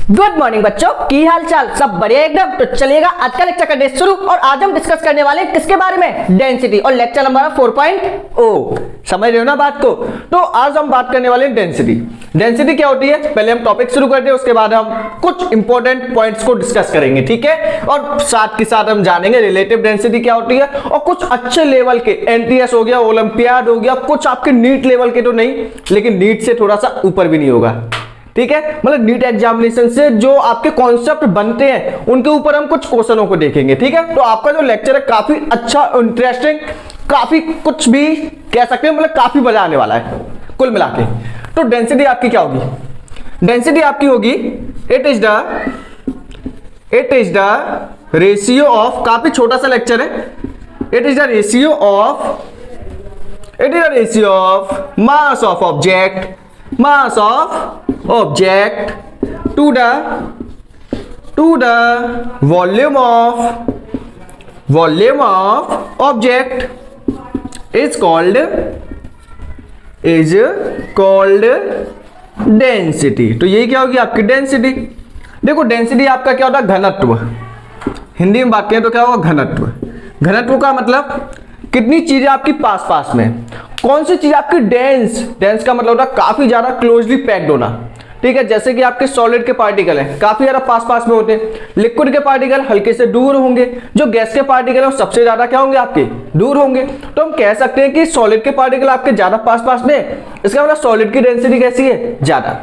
Good morning बच्चों, की हाल चाल? सब बढ़िया एकदम। तो चलिएगा आज का लेक्चर करने शुरू। और आज हम डिस्कस करने वाले हैं किसके बारे में? डेंसिटी। और लेक्चर नंबर 4.0। समझ रहे हो ना बात को? तो आज हम बात करने वाले हैं डेंसिटी। डेंसिटी क्या होती है, पहले हम टॉपिक शुरू करते हैं, उसके बाद हम कुछ इंपॉर्टेंट पॉइंट्स को डिस्कस करेंगे, ठीक है। और साथ के साथ हम जानेंगे रिलेटिव डेंसिटी क्या होती है, और कुछ अच्छे लेवल के एनटीएस हो गया, ओलंपियाड हो गया, कुछ आपके नीट लेवल के तो नहीं, लेकिन नीट से थोड़ा सा ऊपर भी नहीं होगा, ठीक है। मतलब नीट एग्जामिनेशन से जो आपके कॉन्सेप्ट बनते हैं उनके ऊपर हम कुछ क्वेश्चनों को देखेंगे, ठीक है। तो आपका जो लेक्चर है काफी अच्छा, इंटरेस्टिंग, काफी कुछ भी कह सकते हैं, मतलब काफी मजा आने वाला है कुल मिला के। तो डेंसिटी आपकी क्या होगी? डेंसिटी आपकी होगी it is the ratio of, काफी छोटा सा लेक्चर है, it is the ratio of mass of object to the volume of object is called density। तो यही क्या होगी आपकी डेंसिटी। देखो डेंसिटी आपका क्या होता है? घनत्व। हिंदी में बात करें तो क्या होगा? घनत्व। घनत्व का मतलब कितनी चीजें आपकी पास पास में, कौन सी चीज आपकी डेंस का मतलब होता है काफी ज्यादा क्लोजली पैक्ड होना, ठीक है। जैसे कि आपके सॉलिड के पार्टिकल हैं काफी ज्यादा पास पास में होते हैं, लिक्विड के पार्टिकल हल्के से दूर होंगे, जो गैस के पार्टिकल हैं वो सबसे ज्यादा क्या होंगे? आपके दूर होंगे। तो हम कह सकते हैं कि सॉलिड के पार्टिकल आपके ज्यादा पास पास में, इसका मतलब सॉलिड की डेंसिटी कैसी है? ज्यादा।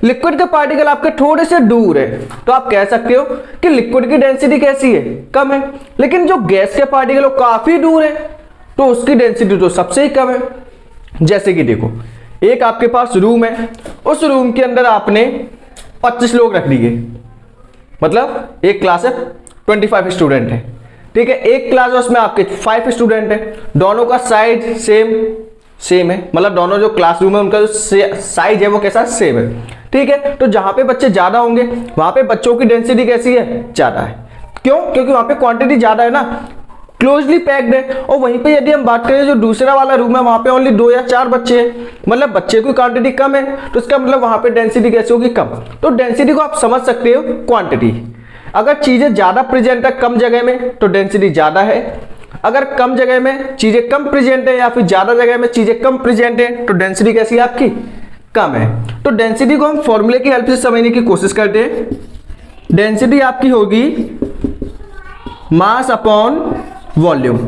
लिक्विड के पार्टिकल आपके थोड़े से दूर है, तो आप कह सकते हो कि लिक्विड की डेंसिटी कैसी है? कम है। लेकिन जो गैस के पार्टिकल काफी दूर है तो उसकी डेंसिटी तो सबसे ही कम है। जैसे कि देखो, एक आपके पास रूम है, उस रूम के अंदर आपने 25 लोग रख दिए, मतलब एक क्लास है 25 स्टूडेंट है, ठीक है। एक क्लास है उसमें आपके 5 स्टूडेंट है, दोनों का साइज सेम है, मतलब दोनों जो क्लासरूम है उनका जो साइज है वो कैसा? सेम है, ठीक है। तो जहां पे बच्चे ज्यादा होंगे वहां पे बच्चों की डेंसिटी कैसी है? ज्यादा है। क्यों? क्योंकि वहां पे क्वांटिटी ज्यादा है ना, क्लोजली पैक्ड है। और वहीं पे यदि हम बात करें जो दूसरा वाला रूम है वहां पे ओनली 2 या 4 बच्चे हैं, मतलब बच्चे की क्वांटिटी कम है, तो इसका मतलब वहां पे डेंसिटी कैसे होगी? कम। तो डेंसिटी को आप समझ सकते हो क्वांटिटी। अगर चीजें ज्यादा प्रेजेंट है कम जगह में तो डेंसिटी ज्यादा है, अगर कम जगह में चीजें कम प्रेजेंट है या फिर ज्यादा जगह में चीजें कम प्रेजेंट है तो डेंसिटी कैसी है आपकी? कम है। तो डेंसिटी को हम फॉर्मूले की हेल्प से समझने की कोशिश करते हैं। डेंसिटी आपकी होगी मास अपॉन वॉल्यूम।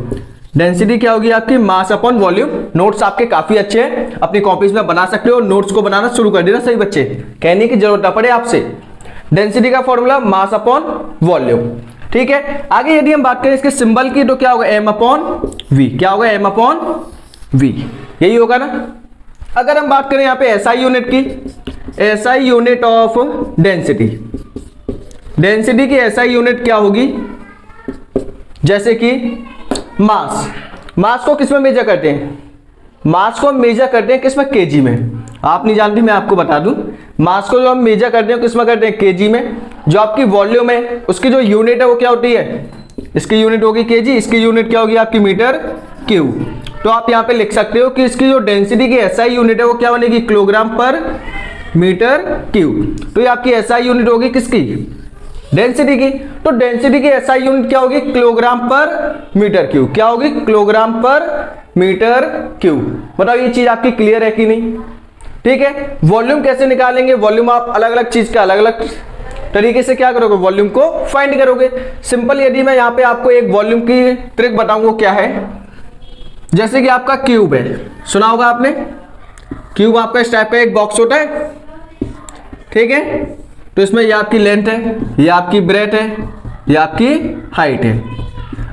डेंसिटी क्या होगी आपकी? Mass upon volume. नोट्स आपके काफी अच्छे हैं, अपनी कॉपीज में बना सकते हो, नोट्स को बनाना शुरू कर देना सही बच्चे, कहने की जरूरत ना पड़े आपसे। डेंसिटी का फॉर्मूला मास अपॉन वॉल्यूम, ठीक है। आगे यदि हम बात करें इसके सिंबल की तो क्या होगा? m upon v। क्या होगा? m अपॉन v, यही होगा ना। अगर हम बात करें यहाँ पे SI यूनिट की, SI unit of density, density की SI यूनिट क्या होगी? जैसे कि मास को किसमें मेजर करते हैं? मास को हम मेजर करते हैं किसमें? केजी में। आप नहीं जानती, मैं आपको बता दूं, मास को जो हम मेजर करते हैं किसमें करते हैं? केजी में। जो आपकी वॉल्यूम है उसकी जो यूनिट है वो क्या होती है? इसकी यूनिट होगी केजी, इसकी यूनिट क्या होगी आपकी? Metre cube. तो आप यहाँ पे लिख सकते हो कि इसकी जो डेंसिटी की SI यूनिट है वो क्या बनेगी? किलोग्राम पर मीटर क्यूब। तो ये आपकी SI यूनिट होगी किसकी? डेंसिटी की। तो डेंसिटी की SI यूनिट क्या होगी? किलोग्राम पर मीटर क्यूब। क्या होगी? किलोग्राम पर मीटर क्यूब। बताओ ये चीज आपकी क्लियर है कि नहीं? ठीक है। वॉल्यूम कैसे निकालेंगे? वॉल्यूम आप अलग अलग चीज का अलग अलग तरीके से क्या करोगे? वॉल्यूम को फाइंड करोगे। सिंपल, यदि मैं यहाँ पे आपको एक वॉल्यूम की ट्रिक बताऊंगा क्या है, जैसे कि आपका क्यूब है, सुना होगा आपने, क्यूब आपका इस टाइप का एक बॉक्स होता है, ठीक है। तो इसमें ये आपकी लेंथ है, ये आपकी ब्रेथ है, ये आपकी हाइट है।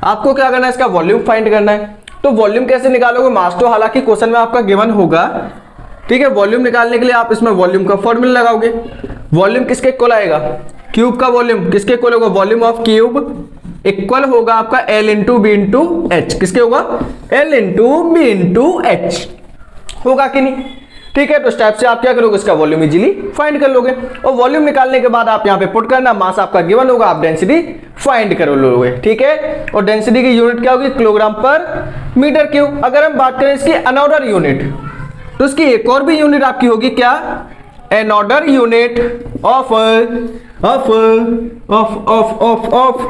आपको क्या करना है? इसका वॉल्यूम फाइंड करना है। तो वॉल्यूम कैसे निकालोगे? मास तो हालांकि क्वेश्चन में आपका गिवन होगा, ठीक है। वॉल्यूम निकालने के लिए आप इसमें वॉल्यूम का फॉर्मूला लगाओगे। वॉल्यूम किसके इक्वल आएगा? क्यूब का वॉल्यूम किसके इक्वल होगा? वॉल्यूम ऑफ क्यूब इक्वल होगा आपका L into B into H. किसके होगा? L into B into H होगा कि नहीं? ठीक है। तो इस टाइप से आप क्या करोगे? इसका वॉल्यूम इजीली फाइंड कर लोगे। और वॉल्यूम निकालने के बाद आप यहाँ पे पुट करना, मास आपका गिवन होगा, आप डेंसिटी फाइंड कर लोगे, ठीक है। और डेंसिटी की यूनिट क्या होगी? किलोग्राम पर मीटर क्यूब। अगर हम बात करें इसकी अनदर यूनिट, तो इसकी एक और भी यूनिट आपकी होगी क्या? another unit of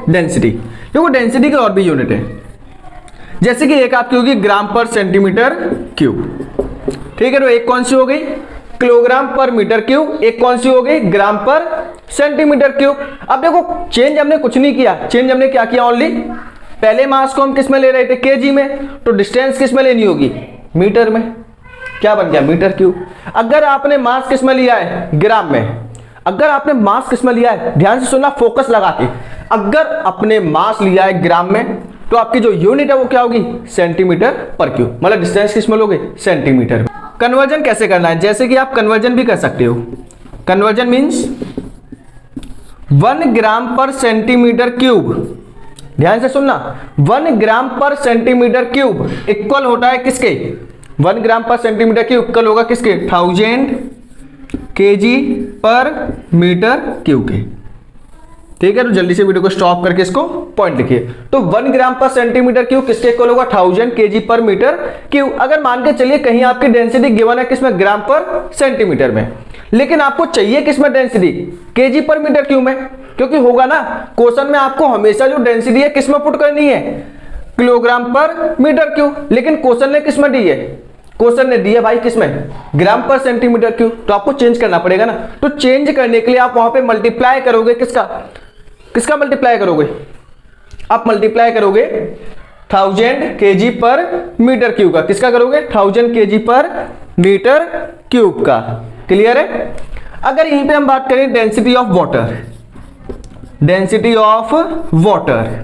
density। देखो डेंसिटी के और भी यूनिट है, जैसे कि एक आपकी होगी ग्राम पर सेंटीमीटर क्यूब, ठीक है। तो एक कौन सी हो गई, किलोग्राम पर मीटर क्यूब, एक कौन सी हो गई, ग्राम पर सेंटीमीटर क्यूब। अब देखो चेंज हमने कुछ नहीं किया, चेंज हमने क्या किया, ओनली पहले मास को हम किस में ले रहे थे, केजी में, तो डिस्टेंस किस में लेनी होगी, मीटर में, क्या बन गया, मीटर क्यूब। अगर आपने मास किस में लिया है, ग्राम में, अगर आपने मास किस में लिया है, ध्यान से सुनना, फोकस लगा के, अगर आपने मास लिया है ग्राम में, तो आपकी जो यूनिट है वो क्या होगी, सेंटीमीटर पर क्यूब, मतलब डिस्टेंस किस में लोगे, सेंटीमीटर में। कन्वर्जन कैसे करना है, जैसे कि आप कन्वर्जन भी कर सकते हो। कन्वर्जन मींस 1 ग्राम पर सेंटीमीटर क्यूब, ध्यान से सुनना, 1 ग्राम पर सेंटीमीटर क्यूब इक्वल होता है किसके, 1 ग्राम पर सेंटीमीटर क्यूब इक्वल होगा किसके, 1000 केजी पर मीटर क्यूब के, ठीक है। तो जल्दी से वीडियो को स्टॉप करके इसको पॉइंट लिखिए। तो 1 ग्राम पर सेंटीमीटर क्यूब किसके इक्वल होगा, 1000 केजी पर मीटर क्यूब। अगर मान के चलिए कहीं आपकी डेंसिटी गिवन है किसमें, ग्राम पर सेंटीमीटर में, लेकिन आपको चाहिए किसमें डेंसिटी, केजी पर मीटर क्यूब में, क्योंकि होगा ना क्वेश्चन में, आपको हमेशा जो डेंसिटी है किसमें पुट करनी है, किलोग्राम पर मीटर क्यूब, लेकिन क्वेश्चन ने किसमें दी है, क्वेश्चन ने दिया भाई किसमें, ग्राम पर सेंटीमीटर क्यूब, तो आपको चेंज करना पड़ेगा ना। तो चेंज करने के लिए आप वहां पे मल्टीप्लाई करोगे, किसका मल्टीप्लाई करोगे, आप मल्टीप्लाई करोगे 1000 केजी पर मीटर क्यूब का, किसका करोगे, 1000 केजी पर मीटर क्यूब का, क्लियर है। अगर यहीं पे हम बात करें density of water, density of water,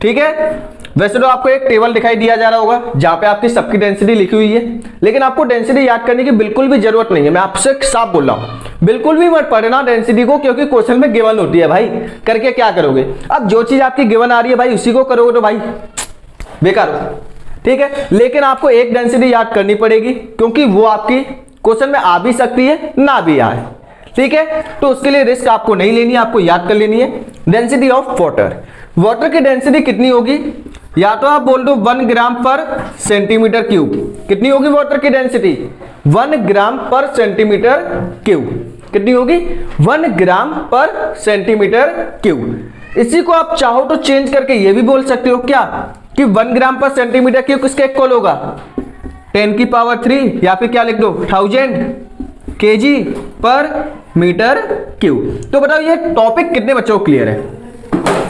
ठीक है, वैसे तो आपको एक टेबल दिखाई दिया जा रहा होगा जहां पे आपकी सबकी डेंसिटी लिखी हुई है, लेकिन आपको डेंसिटी याद करने की बिल्कुल भी जरूरत नहीं है, मैं आपसे साफ बोल रहा हूं, बिल्कुल भी मत पढ़ना डेंसिटी को, क्योंकि क्वेश्चन में गिवन होती है भाई, करके क्या करोगे, अब जो चीज आपकी गिवन आ रही है भाई उसी को करोगे तो भाई बेकार हो, ठीक है। लेकिन आपको एक डेंसिटी याद करनी पड़ेगी, क्योंकि वो आपकी क्वेश्चन में आ भी सकती है ना भी आए, ठीक है। तो उसके लिए रिस्क आपको नहीं लेनी है, आपको याद कर लेनी है डेंसिटी ऑफ वाटर। वाटर की डेंसिटी कितनी होगी, या तो आप बोल दो 1 ग्राम पर सेंटीमीटर क्यूब, कितनी होगी वाटर की डेंसिटी, 1 ग्राम पर सेंटीमीटर क्यूब, कितनी होगी, 1 ग्राम पर सेंटीमीटर क्यूब। इसी को आप चाहो तो चेंज करके ये भी बोल सकते हो क्या, कि 1 ग्राम पर सेंटीमीटर क्यूब किसके इक्वल होगा, 10 की पावर 3, या फिर क्या लिख दो 1000 केजी पर मीटर क्यूब। तो बताओ ये टॉपिक कितने बच्चों को क्लियर है,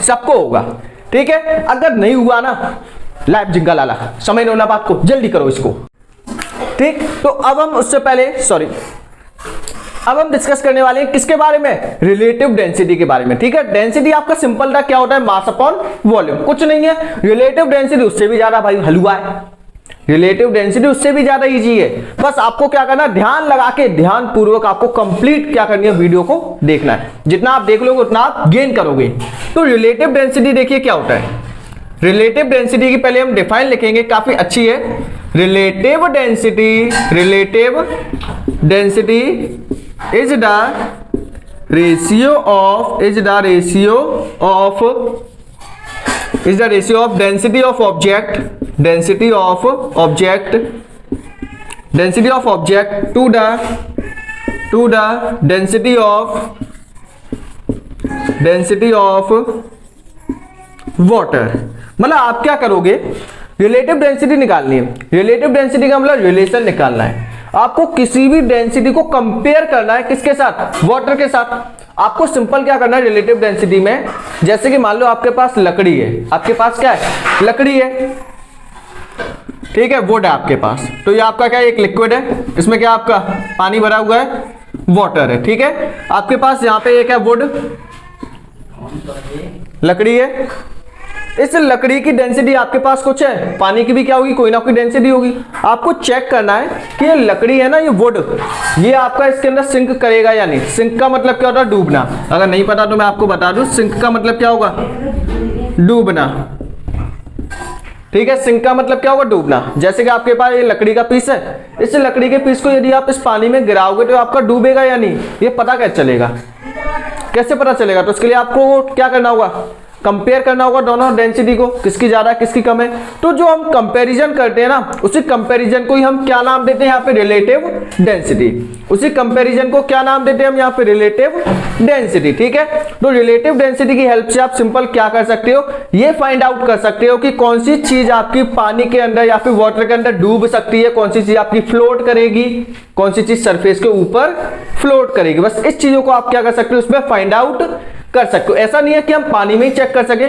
सबको होगा, ठीक है। अगर नहीं हुआ ना, लाइव जिंगा लाला, समझ लो ना बात को, जल्दी करो इसको, ठीक। तो अब हम उससे पहले अब हम डिस्कस करने वाले हैं किसके बारे में, रिलेटिव डेंसिटी के बारे में, ठीक है। डेंसिटी आपका सिंपल था, क्या होता है, मास अपॉन वॉल्यूम, कुछ नहीं है। रिलेटिव डेंसिटी उससे भी ज्यादा भाई हलवा है, रिलेटिव डेंसिटी उससे भी ज्यादा इजी है। बस आपको क्या करना, ध्यान लगा के, ध्यान पूर्वक आपको कंप्लीट क्या करनी है, वीडियो को देखना है, जितना आप देख लोगे उतना आप गेन करोगे। तो रिलेटिव डेंसिटी देखिए क्या होता है, रिलेटिव डेंसिटी की पहले हम डिफाइन लिखेंगे, काफी अच्छी है। Relative density is the ratio of density of object to the density of water। मतलब आप क्या करोगे, रिलेटिव डेंसिटी निकालनी है, रिलेटिव डेंसिटी का मतलब रिलेशन निकालना है, आपको किसी भी डेंसिटी को कंपेयर करना है किसके साथ, वाटर के साथ। आपको सिंपल क्या करना है रिलेटिव डेंसिटी में, जैसे कि मान लो आपके पास लकड़ी है, आपके पास क्या है, लकड़ी है, ठीक है, वुड है आपके पास, तो ये आपका क्या है, एक लिक्विड है, इसमें क्या आपका पानी भरा हुआ है, वाटर है, ठीक है। आपके पास यहाँ पे एक है वुड, लकड़ी है, इस लकड़ी की डेंसिटी आपके पास कुछ है, पानी की भी क्या होगी, कोई ना कोई डेंसिटी होगी। आपको चेक करना है कि ये लकड़ी है ना, ये वुड, ये आपका इसके अंदर सिंक करेगा या नहीं। सिंक का मतलब क्या होता है, डूबना। अगर नहीं पता तो मैं आपको बता दूं, सिंक का मतलब क्या होगा, डूबना, ठीक है। सिंक का मतलब क्या होगा, डूबना। जैसे कि आपके पास ये लकड़ी का पीस है, इस लकड़ी के पीस को यदि आप इस पानी में गिराओगे तो आपका डूबेगा या नहीं, ये पता कैसे चलेगा, कैसे पता चलेगा। तो इसके लिए आपको क्या करना होगा, कंपेयर करना होगा दोनों डेंसिटी को, किसकी ज्यादा किसकी कम है। तो जो हम कंपैरिजन करते हैं ना, उसी कंपैरिजन को ही हम क्या नाम देते हैं यहाँ पे, रिलेटिव डेंसिटी। उसी कंपैरिजन को क्या नाम देते हैं हम यहाँ पे, रिलेटिव डेंसिटी। ठीक है, तो रिलेटिव डेंसिटी की हेल्प से आप सिंपल क्या कर सकते हो, ये फाइंड आउट कर सकते हो कि कौन सी चीज आपकी पानी के अंदर या फिर वाटर के अंदर डूब सकती है, कौन सी चीज आपकी फ्लोट करेगी, कौन सी चीज सरफेस के ऊपर फ्लोट करेगी। बस इस चीजों को आप क्या कर सकते हो, उसमें फाइंड आउट कर सकते हो। ऐसा नहीं है कि हम पानी में ही चेक कर सके,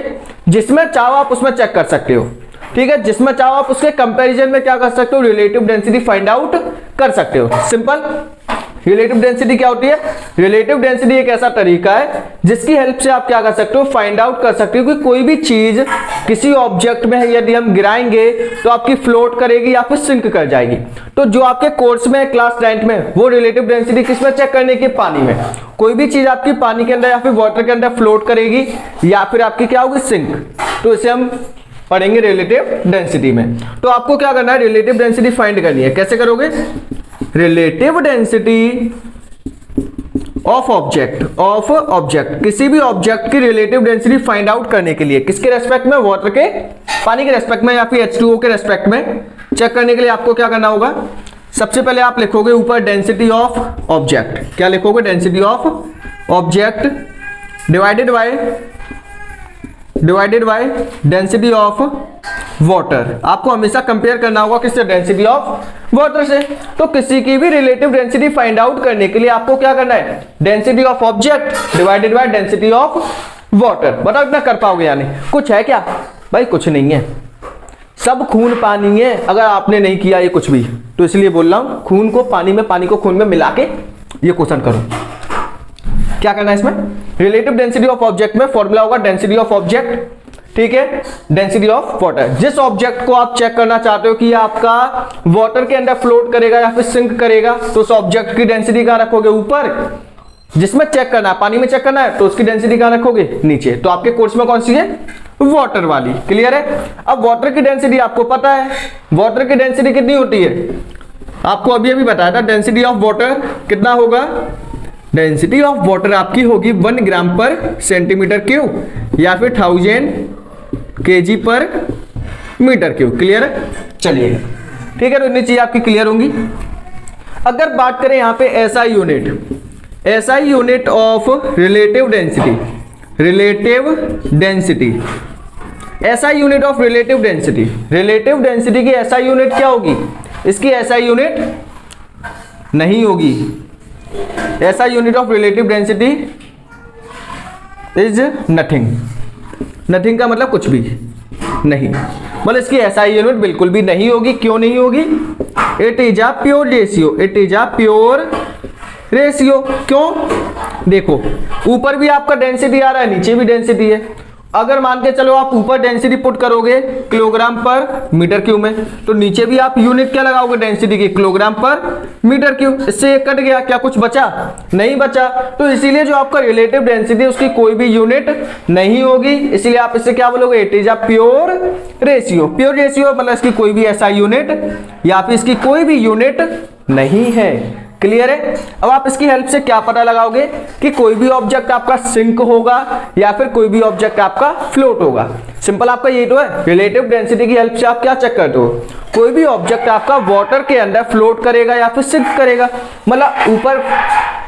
जिसमें चाहो आप उसमें चेक कर सकते हो। ठीक है, जिसमें चाहो आप उसके कंपैरिजन में क्या कर सकते हो, रिलेटिव डेंसिटी फाइंड आउट कर सकते हो। सिंपल। रिलेटिव डेंसिटी क्या होती है, रिलेटिव डेंसिटी एक ऐसा तरीका है जिसकी हेल्प से आप क्या कर सकते हो, फाइंड आउट कर सकते हो कि कोई भी चीज किसी ऑब्जेक्ट में यदि हम गिराएंगे तो आपकी फ्लोट करेगी या फिर सिंक कर जाएगी। तो जो आपके कोर्स में क्लास 9 में, वो रिलेटिव डेंसिटी किसमें चेक करने की, पानी में। कोई भी चीज आपकी पानी के अंदर या फिर वाटर के अंदर फ्लोट करेगी या फिर आपकी क्या होगी, सिंक। तो इसे हम पढ़ेंगे रिलेटिव डेंसिटी में। तो आपको क्या करना है, रिलेटिव डेंसिटी फाइंड करनी है। कैसे करोगे, रिलेटिव डेंसिटी ऑफ ऑब्जेक्ट, किसी भी ऑब्जेक्ट की रिलेटिव डेंसिटी फाइंड आउट करने के लिए, किसके रेस्पेक्ट में, वाटर के, पानी के रेस्पेक्ट में या फिर H2O के रेस्पेक्ट में चेक करने के लिए आपको क्या करना होगा, सबसे पहले आप लिखोगे ऊपर डेंसिटी ऑफ ऑब्जेक्ट। क्या लिखोगे, density of object divided by density of water. आपको हमेशा कंपेयर करना होगा किससे, डेंसिटी ऑफ वाटर से। तो किसी की भी रिलेटिव डेंसिटी फाइंड आउट करने के लिए आपको क्या करना है, density of object divided by density of water. बताओ इतना कर पाओगे या नहीं, कुछ है क्या भाई, कुछ नहीं है, सब खून पानी है। अगर आपने नहीं किया ये कुछ भी, तो इसलिए बोल रहा हूं, खून को पानी में, पानी को खून में मिला के ये क्वेश्चन करो। क्या करना है इसमें, रिलेटिव डेंसिटी ऑफ ऑब्जेक्ट में फॉर्मूला होगा डेंसिटी ऑफ ऑब्जेक्ट, ठीक है, डेंसिटी ऑफ वाटर। जिस ऑब्जेक्ट को आप चेक करना चाहते हो कि आपका वाटर के अंदर फ्लोट करेगा या फिर सिंक करेगा, तो उस ऑब्जेक्ट की डेंसिटी कहां रखोगे, ऊपर। जिसमें चेक करना है, पानी में चेक करना है, तो उसकी डेंसिटी कहां रखोगे, नीचे। तो आपके कोर्स में कौन सी है, वाटर वाली। क्लियर है। अब वाटर की डेंसिटी आपको पता है, वाटर की डेंसिटी कितनी होती है, आपको अभी अभी बताया था। डेंसिटी ऑफ वाटर कितना होगा, डेंसिटी ऑफ वाटर आपकी होगी 1 ग्राम पर सेंटीमीटर क्यूब या फिर 1000 kg पर मीटर क्यूब। क्लियर है, चलिए ठीक है। तो इतनी चीज आपकी क्लियर होंगी। अगर बात करें यहाँ पे SI unit of relative density, SI unit of relative density की एसआई यूनिट क्या होगी, इसकी एसआई यूनिट नहीं होगी। ऐसा unit of relative density is nothing का मतलब कुछ भी नहीं, मतलब इसकी एसआई यूनिट बिल्कुल भी नहीं होगी। क्यों नहीं होगी, it is a pure ratio. क्यों, देखो ऊपर भी आपका डेंसिटी आ रहा है, नीचे भी डेंसिटी है। अगर मान के चलो आप ऊपर डेंसिटी पुट करोगे किलोग्राम पर मीटर क्यूब में, तो नीचे भी आप यूनिट क्या लगाओगे डेंसिटी की, किलोग्राम पर मीटर क्यूब। इससे एक कट गया, क्या कुछ बचा, नहीं बचा। तो इसीलिए जो आपका रिलेटिव डेंसिटी उसकी कोई भी यूनिट नहीं होगी, इसलिए आप इससे क्या बोलोगे, it is a pure ratio मतलब इसकी कोई भी ऐसा यूनिट या फिर इसकी कोई भी यूनिट नहीं है। क्लियर है। अब आप इसकी हेल्प से क्या पता लगाओगे कि कोई भी ऑब्जेक्ट आपका सिंक होगा या फिर कोई भी ऑब्जेक्ट आपका फ्लोट होगा। सिंपल आपका ये तो है, रिलेटिव डेंसिटी की हेल्प से आप क्या चेक करते हो, कोई भी ऑब्जेक्ट आपका वाटर के अंदर फ्लोट करेगा या फिर सिंक करेगा, मतलब ऊपर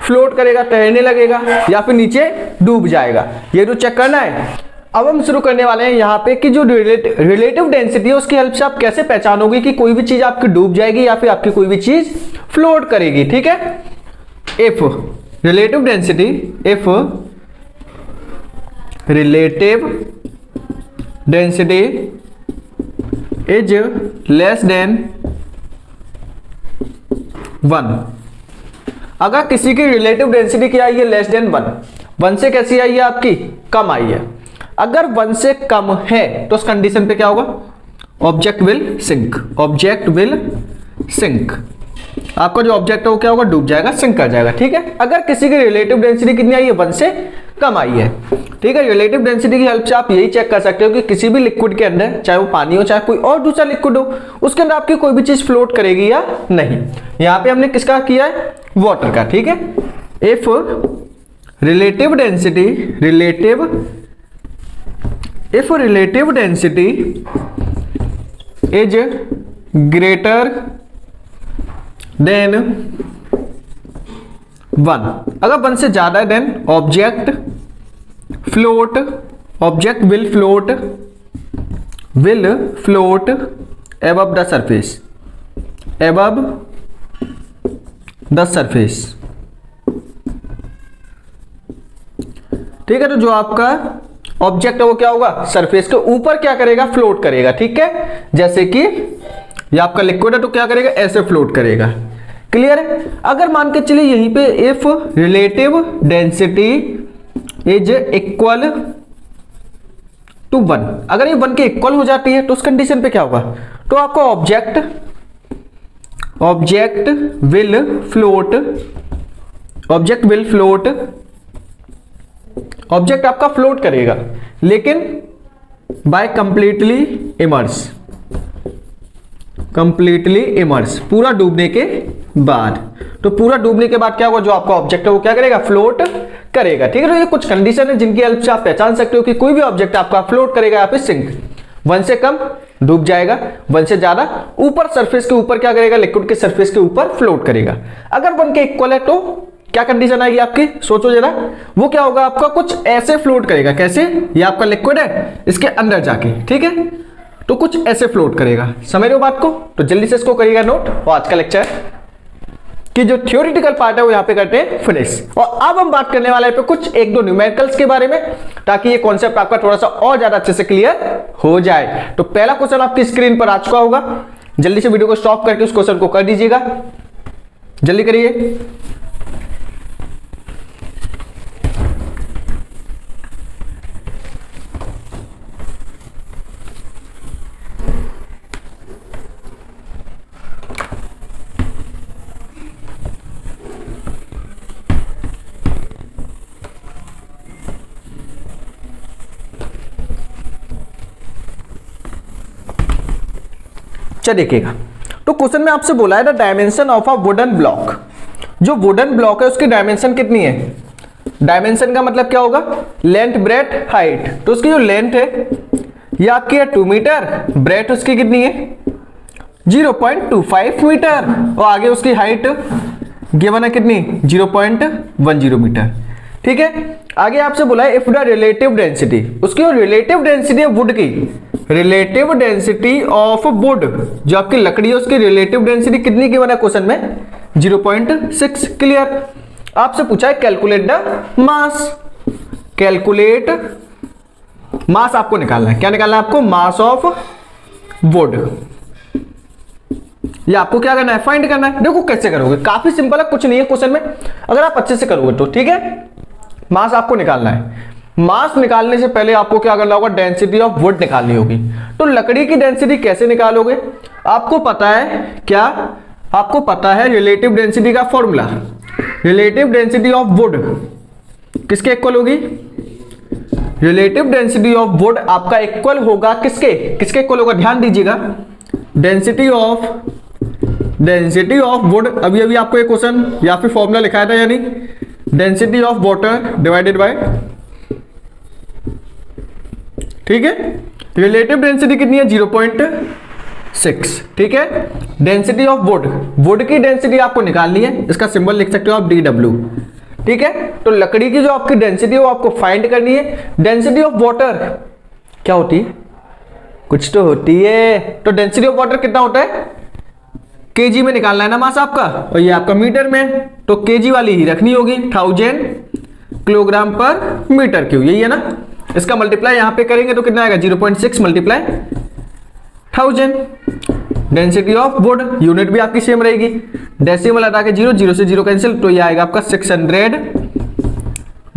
फ्लोट करेगा, तैरने लगेगा या फिर नीचे डूब जाएगा, ये तो चेक करना है। अब हम शुरू करने वाले हैं यहाँ पे कि जो रिलेटिव डेंसिटी है उसकी हेल्प से आप कैसे पहचानोगे कि कोई भी चीज आपकी डूब जाएगी या फिर आपकी कोई भी चीज फ्लोट करेगी। ठीक है, if relative density is less than 1, अगर किसी की रिलेटिव डेंसिटी क्या आई है, लेस देन 1 से कैसी आई है आपकी, कम आई है। अगर 1 से कम है तो उस कंडीशन पे क्या होगा, ऑब्जेक्ट विल सिंक, आपका जो ऑब्जेक्ट है वो क्या होगा, डूब जाएगा, सिंक कर जाएगा। ठीक है, अगर किसी की रिलेटिव डेंसिटी कितनी आई है, 1 से कम आई है। ठीक है, रिलेटिव डेंसिटी की हेल्प से आप यही चेक कर सकते हो कि किसी भी लिक्विड के अंदर, चाहे वो पानी हो चाहे कोई और दूसरा लिक्विड हो, उसके अंदर आपकी कोई भी चीज फ्लोट करेगी या नहीं। यहां पे हमने किसका किया है, वाटर का। ठीक है, if relative if relative density is greater than 1, अगर 1 से ज्यादा है then object will float above the surface. ठीक है, तो जो आपका ऑब्जेक्ट है वो क्या होगा, सरफेस के ऊपर क्या करेगा, फ्लोट करेगा। ठीक है, जैसे कि ये आपका लिक्विड है तो क्या करेगा, ऐसे फ्लोट करेगा। क्लियर है। अगर मान के चलिए यहीं पे if relative density is equal to 1, अगर ये 1 के इक्वल हो जाती है तो उस कंडीशन पे क्या होगा, तो आपका ऑब्जेक्ट विल फ्लोट, ऑब्जेक्ट आपका फ्लोट करेगा, लेकिन बाय कंप्लीटली इमर्स, पूरा डूबने के बाद। तो पूरा डूबने के बाद क्या होगा, जो आपका ऑब्जेक्ट है वो क्या करेगा, फ्लोट करेगा। ठीक है, तो ये कुछ कंडीशन है जिनकी हेल्प से आप पहचान सकते हो कि कोई भी ऑब्जेक्ट आपका फ्लोट करेगा या फिर सिंक। 1 से कम डूब जाएगा, 1 से ज्यादा ऊपर सरफेस के ऊपर क्या करेगा, लिक्विड के सरफेस के ऊपर फ्लोट करेगा। अगर 1 के इक्वल है तो क्या कंडीशन आएगी आपकी, सोचो जरा, वो क्या होगा, आपका कुछ ऐसे फ्लोट करेगा। कैसे, ये आपका लिक्विड है, इसके अंदर जाके, ठीक है, तो कुछ ऐसे फ्लोट करेगा। समझ रहे हो बात को, तो जल्दी से इसको करिएगा नोट। और आज का लेक्चर कि जो थ्योरेटिकल पार्ट है वो यहाँ पे करते हैं फिनिश। और अब हम बात करने वाले हैं पे कुछ 1-2 न्यूमेरिकल्स के बारे में, ताकि ये कॉन्सेप्ट आपका थोड़ा सा और ज्यादा अच्छे से क्लियर हो जाए। तो पहला क्वेश्चन आपकी स्क्रीन पर आ चुका होगा, जल्दी से वीडियो को स्टॉप करके उस क्वेश्चन को कर दीजिएगा, जल्दी करिए। चलिए देखिएगा, तो क्वेश्चन में आपसे बोला है the dimension of a wooden block. जो वुडन ब्लॉक है उसकी डायमेंशन कितनी है, डायमेंशन का मतलब क्या होगा, लेंथ ब्रेथ हाइट। तो उसकी जो लेंथ है ये आपकी है 2 मीटर, ब्रेथ उसकी कितनी है 0.25 मीटर, और आगे उसकी हाइट गिवन है कितनी 0.10 मीटर। ठीक है, आगे आपसे बोला है इफ द रिलेटिव डेंसिटी, उसकी जो रिलेटिव डेंसिटी है वुड की, रिलेटिव डेंसिटी ऑफ वुड, जो आपकी लकड़ी है उसकी रिलेटिव डेंसिटी कितनी गिवन है क्वेश्चन में 0.6। क्लियर। आपसे पूछा है calculate the mass, calculate mass आपको निकालना है। क्या निकालना है आपको, मास ऑफ वुड। ये आपको क्या करना है, फाइंड करना है। देखो कैसे करोगे, काफी सिंपल है, कुछ नहीं है क्वेश्चन में, अगर आप अच्छे से करोगे तो। ठीक है, मास आपको निकालना है। मास निकालने से पहले आपको क्या करना होगा, डेंसिटी ऑफ वुड निकालनी होगी। तो लकड़ी की डेंसिटी कैसे निकालोगे, आपको पता है क्या, आपको पता है रिलेटिव डेंसिटी का formula. Relative density of would किसके इक्वल होगी, रिलेटिव डेंसिटी ऑफ वुड आपका इक्वल होगा किसके, किसके इक्वल होगा, ध्यान दीजिएगा, डेंसिटी ऑफ वुड। अभी अभी आपको एक क्वेश्चन या फिर फॉर्मूला लिखाया था, यानी density of water divided by, ठीक है, रिलेटिव डेंसिटी कितनी है 0.6। ठीक है, डेंसिटी ऑफ वुड, वुड की डेंसिटी आपको निकालनी है, इसका सिंबल लिख सकते हो आप DW। ठीक है, तो लकड़ी की जो आपकी डेंसिटी है वो आपको फाइंड करनी है। डेंसिटी ऑफ वाटर क्या होती है, कुछ तो होती है, तो डेंसिटी ऑफ वाटर कितना होता है, केजी में निकालना है ना मास आपका, और ये आपका मीटर में, तो केजी वाली ही रखनी होगी, 1000 किलोग्राम पर मीटर क्यूब, यही है ना। इसका मल्टीप्लाई यहां पे करेंगे तो कितना आएगा 0.6 multiply 1000। Density of would, unit भी आपकी सेम रहेगी, डेसिमल हटा के 0, 0 से 0 कैंसिल, तो ये आएगा आपका 600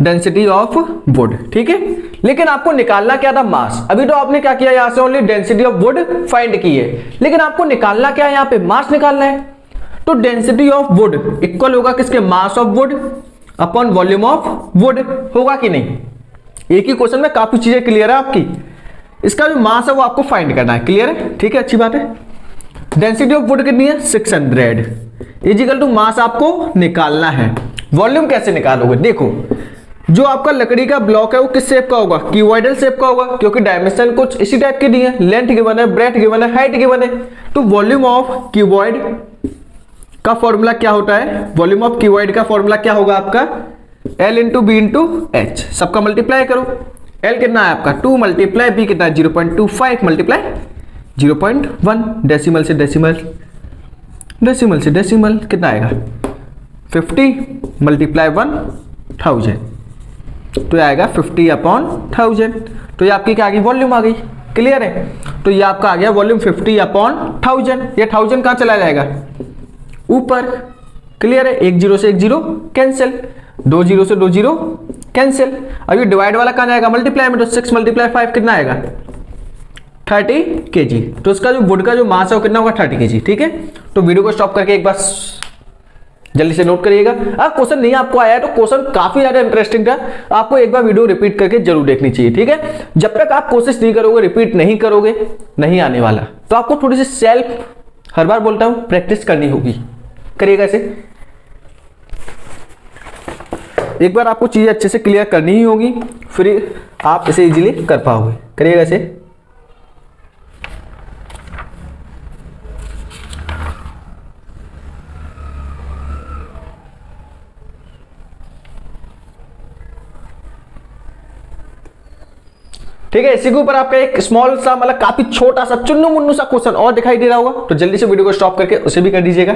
डेंसिटी ऑफ वुड। ठीक है, लेकिन आपको निकालना क्या था, मास। अभी तो आपने क्या किया, यहां से only density of would find की है, लेकिन आपको निकालना क्या है, यहां पे मास निकालना है। तो डेंसिटी ऑफ वुड इक्वल होगा किसके, mass of would upon volume of would, होगा कि नहीं। एक ही क्वेश्चन में काफी चीजें क्लियर है आपकी। इसका जो मास है वो आपको फाइंड करना है। क्लियर है, ठीक है, अच्छी बात है। डेंसिटी ऑफ वुड कितनी है 600 इजिकल टू मास आपको निकालना है। वॉल्यूम कैसे निकालोगे, देखो जो आपका लकड़ी का ब्लॉक है वो किस शेप का होगा, क्यूबॉइडल शेप का होगा, क्योंकि डायमेंशन कुछ इसी टाइप के दिए हैं, लेंथ गिवन है, ब्रेथ गिवन है, हाइट गिवन है। तो वॉल्यूम ऑफ क्यूबॉइड का फॉर्मूला क्या होता है, वॉल्यूम ऑफ क्यूबॉइड का फॉर्मूला क्या होगा आपका, L into B into H, सबका मल्टीप्लाई करो। L कितना है आपका 2 मल्टीप्लाई बी कितना है 0.25 मल्टीप्लाई 0.1, डेसिमल से डेसिमल, डेसिमल से डेसिमल कितना आएगा 50 मल्टीप्लाई 1000, तो ये आएगा 50/1000। तो ये आपकी क्या आ गई, वॉल्यूम आ गई। क्लियर है, तो ये आपका आ गया वॉल्यूम 50/1000। ये 1000 कहाँ चला जाएगा, ऊपर। क्लियर है, 1 0 से 1 0 कैंसिल, 2 0 से 2 0 कैंसिल। अब ये डिवाइड वाला कहाँ जाएगा, मल्टीप्लाई में, तो 6 मल्टीप्लाई 5 कितना आएगा 30 kg। तो इसका जो वुड का जो मास है वो कितना होगा 30 kg। ठीक है, तो वीडियो को स्टॉप करके एक बार जल्दी से नोट करिएगा। अब क्वेश्चन नहीं आपको आया है तो क्वेश्चन काफी ज्यादा इंटरेस्टिंग था, आपको एक बार वीडियो रिपीट करके जरूर देखनी चाहिए। ठीक है, जब तक आप कोशिश नहीं करोगे, रिपीट नहीं करोगे, नहीं आने वाला। तो आपको थोड़ी सी सेल्फ, हर बार बोलता हूं, प्रैक्टिस करनी होगी। करिएगा इसे, एक बार आपको चीजें अच्छे से क्लियर करनी ही होगी, फिर आप इसे इजीली कर पाओगे। करिएगा इसे। ठीक है, इसी के ऊपर आपका एक स्मॉल सा, मतलब काफी छोटा सा चुन्नू मुन्नू सा क्वेश्चन और दिखाई दे रहा होगा, तो जल्दी से वीडियो को स्टॉप करके उसे भी कर दीजिएगा।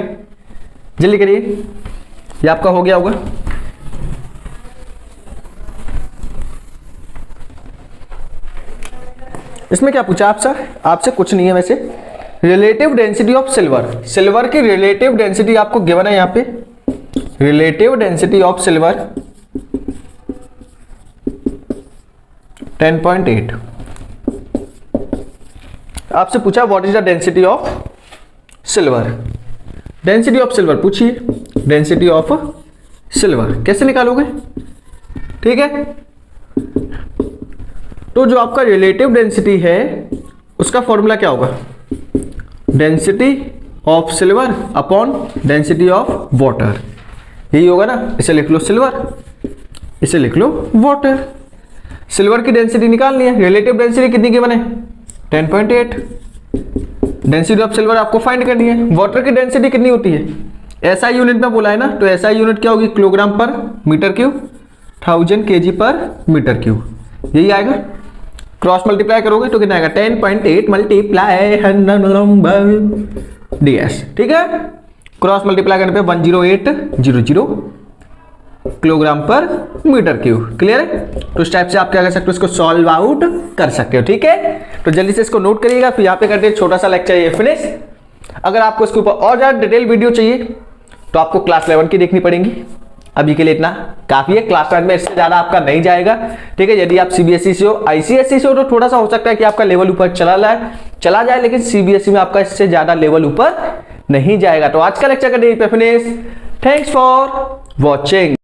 जल्दी करिए, ये आपका हो गया होगा। इसमें क्या पूछा आपसे कुछ नहीं है वैसे। Relative density of silver, silver की रिलेटिव डेंसिटी आपको गिवन है यहां पे, रिलेटिव डेंसिटी ऑफ सिल्वर 10.8। आपसे पूछा what is the density of silver, density of silver पूछिए, डेंसिटी ऑफ सिल्वर कैसे निकालोगे। ठीक है, तो जो आपका रिलेटिव डेंसिटी है उसका फॉर्मूला क्या होगा, density of silver upon density of water, यही होगा ना। इसे लिख लो सिल्वर, इसे लिख लो वाटर। सिल्वर की डेंसिटी निकालनी है, रिलेटिव डेंसिटी कितनी गिवन है 10.8, डेंसिटी ऑफ सिल्वर आपको फाइंड करनी है। वाटर की डेंसिटी कितनी होती है, एसआई यूनिट में बोला है ना, तो एसआई यूनिट क्या होगी, किलोग्राम पर मीटर क्यूब, 1000 kg पर मीटर क्यूब, यही आएगा। क्रॉस मल्टीप्लाई करोगे तो कितना आएगा 10.8 मल्टीप्लाई 100 ds। ठीक है, क्रॉस मल्टीप्लाई करने पे 10800 किलोग्राम पर मीटर क्यूब। क्लियर है, तो इस टाइप से आप क्या कर सकते हो, इसको सॉल्व आउट कर सकते हो। ठीक है, तो जल्दी से इसको नोट करिएगा, फिर यहाँ पे करते हैं छोटा सा लेक्चर ये फिनिश। अगर आपको इसके ऊपर और ज्यादा डिटेल वीडियो चाहिए तो आपको क्लास 11 की देखनी पड़ेगी, अभी के लिए इतना काफी है। क्लास 10 में इससे ज्यादा आपका नहीं जाएगा। ठीक है, यदि आप सीबीएसई से हो, आईसीएसई से हो, तो थोड़ा सा हो सकता है कि आपका लेवल ऊपर चला जाए, लेकिन सीबीएसई में आपका इससे ज्यादा लेवल ऊपर नहीं जाएगा। तो आज का लेक्चर का फिनिश। Thanks for watching.